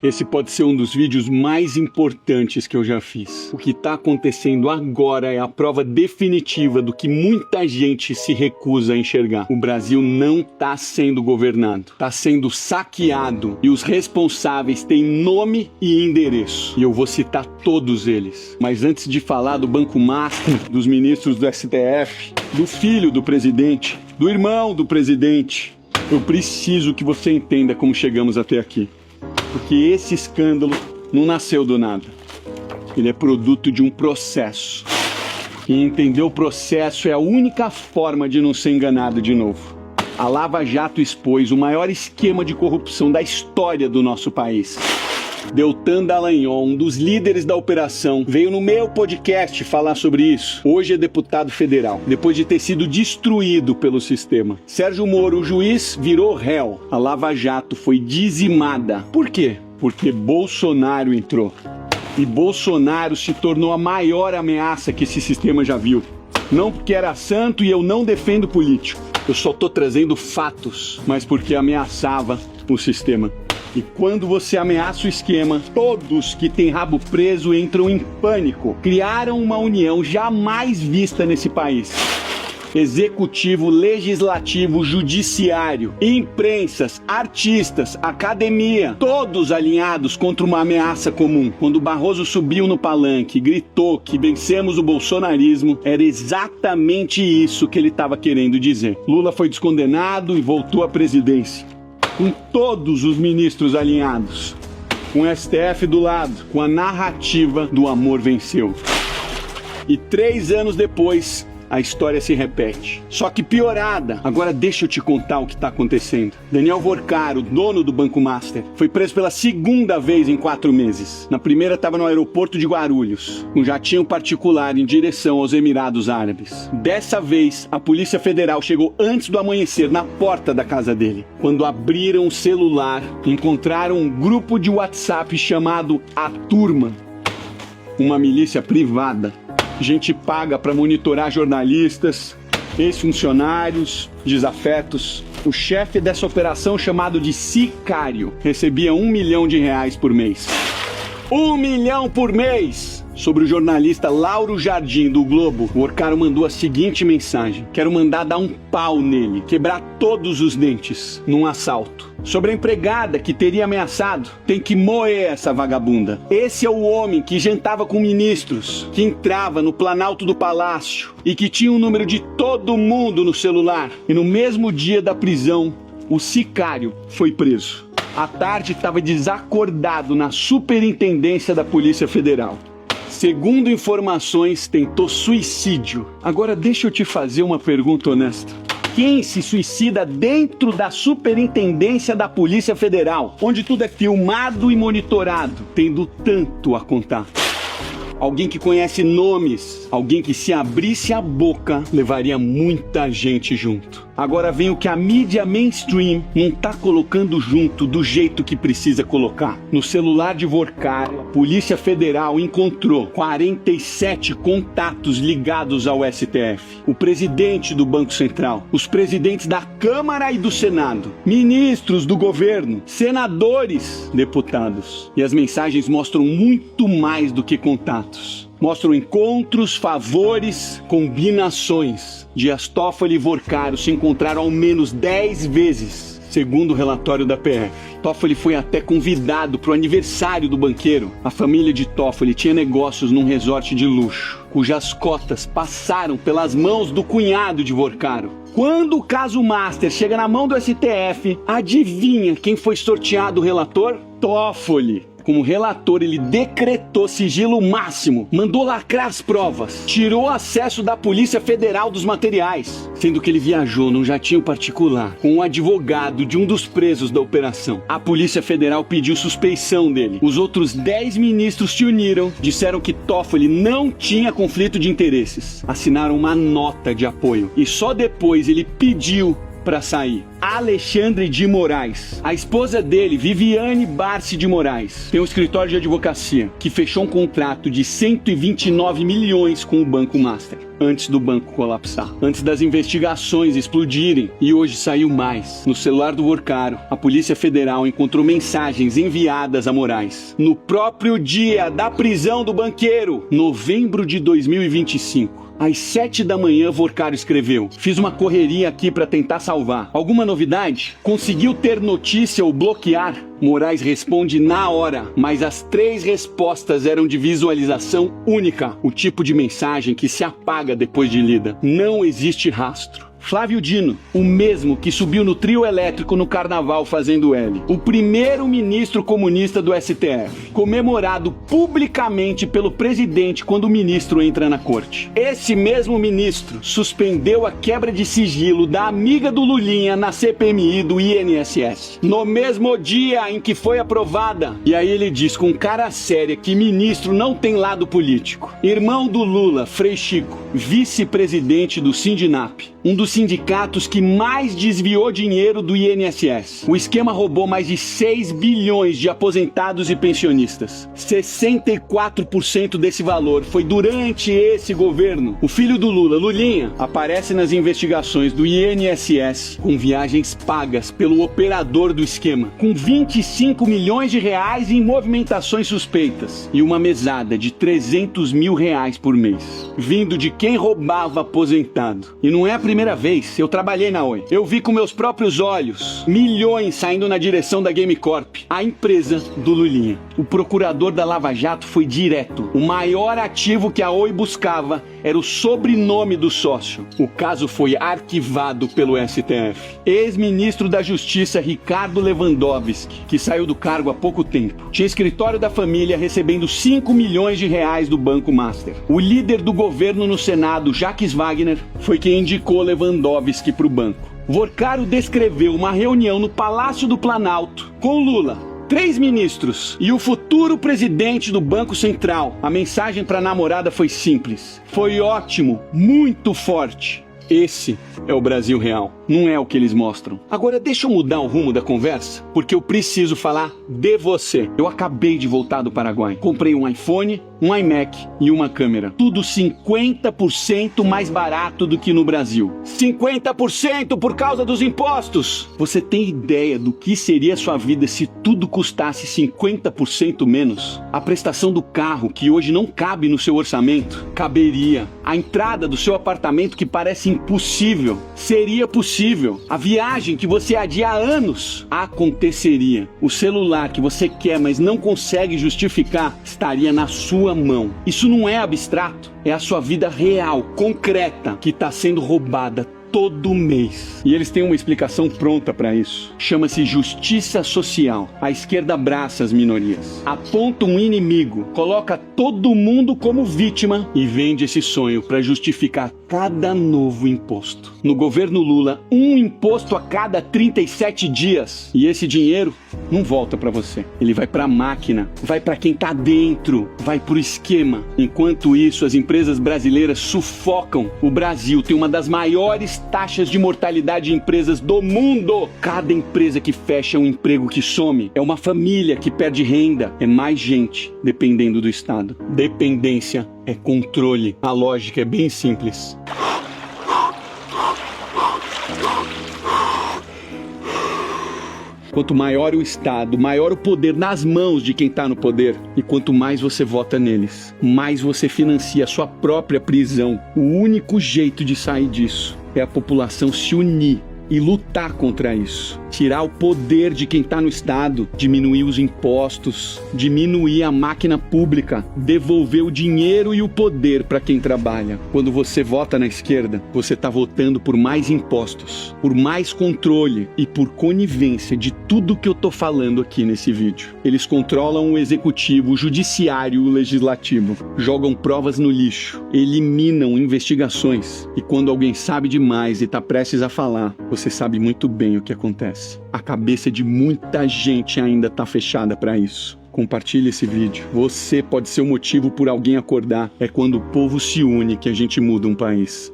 Esse pode ser um dos vídeos mais importantes que eu já fiz. O que está acontecendo agora é a prova definitiva do que muita gente se recusa a enxergar. O Brasil não está sendo governado, está sendo saqueado e os responsáveis têm nome e endereço. E eu vou citar todos eles. Mas antes de falar do Banco Master, dos ministros do STF, do filho do presidente, do irmão do presidente, eu preciso que você entenda como chegamos até aqui. Porque esse escândalo não nasceu do nada. Ele é produto de um processo. E entender o processo é a única forma de não ser enganado de novo. A Lava Jato expôs o maior esquema de corrupção da história do nosso país. Deltan Dallagnol, um dos líderes da operação, veio no meu podcast falar sobre isso. Hoje é deputado federal, depois de ter sido destruído pelo sistema. Sérgio Moro, o juiz, virou réu. A Lava Jato foi dizimada. Por quê? Porque Bolsonaro entrou. E Bolsonaro se tornou a maior ameaça que esse sistema já viu. Não porque era santo e eu não defendo político. Eu só tô trazendo fatos, mas porque ameaçava o sistema. E quando você ameaça o esquema, todos que têm rabo preso entram em pânico. Criaram uma união jamais vista nesse país. Executivo, legislativo, judiciário, imprensas, artistas, academia, todos alinhados contra uma ameaça comum. Quando Barroso subiu no palanque e gritou que vencemos o bolsonarismo, era exatamente isso que ele estava querendo dizer. Lula foi descondenado e voltou à presidência. Com todos os ministros alinhados, com o STF do lado, com a narrativa do amor venceu. E 3 anos depois, a história se repete. Só que piorada. Agora deixa eu te contar o que está acontecendo. Daniel Vorcaro, dono do Banco Master, foi preso pela 2ª vez em 4 meses. Na primeira estava no aeroporto de Guarulhos, com jatinho particular em direção aos Emirados Árabes. Dessa vez, a Polícia Federal chegou antes do amanhecer na porta da casa dele. Quando abriram o celular, encontraram um grupo de WhatsApp chamado A Turma, uma milícia privada. Gente paga para monitorar jornalistas, ex-funcionários, desafetos. O chefe dessa operação, chamado de Sicário, recebia R$1 milhão por mês. 1 milhão por mês! Sobre o jornalista Lauro Jardim, do Globo, o Vorcaro mandou a seguinte mensagem: quero mandar dar um pau nele, quebrar todos os dentes num assalto. Sobre a empregada que teria ameaçado, tem que moer essa vagabunda. Esse é o homem que jantava com ministros, que entrava no Planalto do Palácio e que tinha o número de todo mundo no celular. E no mesmo dia da prisão, o Sicário foi preso. À tarde estava desacordado na Superintendência da Polícia Federal. Segundo informações, tentou suicídio. Agora deixa eu te fazer uma pergunta honesta. Quem se suicida dentro da Superintendência da Polícia Federal, onde tudo é filmado e monitorado, tendo tanto a contar? Alguém que conhece nomes, alguém que se abrisse a boca, levaria muita gente junto. Agora vem o que a mídia mainstream não tá colocando junto do jeito que precisa colocar. No celular de Vorcaro, a Polícia Federal encontrou 47 contatos ligados ao STF. O presidente do Banco Central, os presidentes da Câmara e do Senado, ministros do governo, senadores, deputados. E as mensagens mostram muito mais do que contatos. Mostram encontros, favores, combinações. Dias Toffoli e Vorcaro se encontraram ao menos 10 vezes, segundo o relatório da PF. Toffoli foi até convidado para o aniversário do banqueiro. A família de Toffoli tinha negócios num resort de luxo, cujas cotas passaram pelas mãos do cunhado de Vorcaro. Quando o caso Master chega na mão do STF, adivinha quem foi sorteado o relator? Toffoli. Como relator, ele decretou sigilo máximo, mandou lacrar as provas, tirou acesso da Polícia Federal dos materiais, sendo que ele viajou num jatinho particular com um advogado de um dos presos da operação. A Polícia Federal pediu suspeição dele. Os outros 10 ministros se uniram, disseram que Toffoli não tinha conflito de interesses, assinaram uma nota de apoio e só depois ele pediu para sair. Alexandre de Moraes, a esposa dele, Viviane Barsi de Moraes, tem um escritório de advocacia que fechou um contrato de 129 milhões com o Banco Master. antes do banco colapsar, antes das investigações explodirem. E hoje saiu mais. No celular do Workaro, a Polícia Federal encontrou mensagens enviadas a Moraes no próprio dia da prisão do banqueiro, novembro de 2025. Às 7 da manhã, Workaro escreveu: fiz uma correria aqui para tentar salvar. Alguma novidade? Conseguiu ter notícia ou bloquear? Moraes responde na hora, mas as 3 respostas eram de visualização única. O tipo de mensagem que se apaga depois de lida. Não existe rastro. Flávio Dino, o mesmo que subiu no trio elétrico no carnaval fazendo L. O primeiro ministro comunista do STF, comemorado publicamente pelo presidente quando o ministro entra na corte. Esse mesmo ministro suspendeu a quebra de sigilo da amiga do Lulinha na CPMI do INSS, no mesmo dia em que foi aprovada. E aí ele diz com cara séria que ministro não tem lado político. Irmão do Lula, Frei Chico, vice-presidente do Sindinap, um dos sindicatos que mais desviou dinheiro do INSS. O esquema roubou mais de 6 bilhões de aposentados e pensionistas. 64% desse valor foi durante esse governo. O filho do Lula, Lulinha, aparece nas investigações do INSS com viagens pagas pelo operador do esquema, com 25 milhões de reais em movimentações suspeitas e uma mesada de 300 mil reais por mês, vindo de quem roubava aposentado. E não é a primeira vez, eu trabalhei na Oi. Eu vi com meus próprios olhos milhões saindo na direção da Game Corp, a empresa do Lulinha. O procurador da Lava Jato foi direto. O maior ativo que a Oi buscava era o sobrenome do sócio. O caso foi arquivado pelo STF. Ex-ministro da Justiça Ricardo Lewandowski, que saiu do cargo há pouco tempo, tinha escritório da família recebendo 5 milhões de reais do Banco Master. O líder do governo no Senado, Jacques Wagner, foi quem indicou Lewandowski para o banco. Workaro descreveu uma reunião no Palácio do Planalto com Lula, 3 ministros e o futuro presidente do Banco Central. A mensagem para a namorada foi simples: foi ótimo, muito forte. Esse é o Brasil real, não é o que eles mostram. Agora deixa eu mudar o rumo da conversa, porque eu preciso falar de você. Eu acabei de voltar do Paraguai. Comprei um iPhone, um iMac e uma câmera. Tudo 50% mais barato do que no Brasil. 50% por causa dos impostos! Você tem ideia do que seria a sua vida se tudo custasse 50% menos? A prestação do carro, que hoje não cabe no seu orçamento, caberia. A entrada do seu apartamento, que parece impossível, seria possível. A viagem que você adia há anos aconteceria. O celular que você quer, mas não consegue justificar, estaria na sua mão. Isso não é abstrato, é a sua vida real, concreta, que está sendo roubada todo mês. E eles têm uma explicação pronta para isso. Chama-se justiça social. A esquerda abraça as minorias, aponta um inimigo, coloca todo mundo como vítima e vende esse sonho para justificar cada novo imposto. No governo Lula, um imposto a cada 37 dias. E esse dinheiro não volta para você. Ele vai para a máquina, vai para quem tá dentro, vai pro esquema. Enquanto isso, as empresas brasileiras sufocam. O Brasil tem uma das maiores taxas de mortalidade de empresas do mundo. Cada empresa que fecha é um emprego que some. É uma família que perde renda. É mais gente dependendo do Estado. Dependência é controle. A lógica é bem simples. Quanto maior o Estado, maior o poder nas mãos de quem está no poder. E quanto mais você vota neles, mais você financia a sua própria prisão. O único jeito de sair disso é a população se unir e lutar contra isso. Tirar o poder de quem está no Estado, diminuir os impostos, diminuir a máquina pública, devolver o dinheiro e o poder para quem trabalha. Quando você vota na esquerda, você está votando por mais impostos, por mais controle e por conivência de tudo que eu tô falando aqui nesse vídeo. Eles controlam o executivo, o judiciário e o legislativo, jogam provas no lixo, eliminam investigações. E quando alguém sabe demais e está prestes a falar, você sabe muito bem o que acontece. A cabeça de muita gente ainda tá fechada para isso. Compartilhe esse vídeo. Você pode ser o motivo por alguém acordar. É quando o povo se une que a gente muda um país.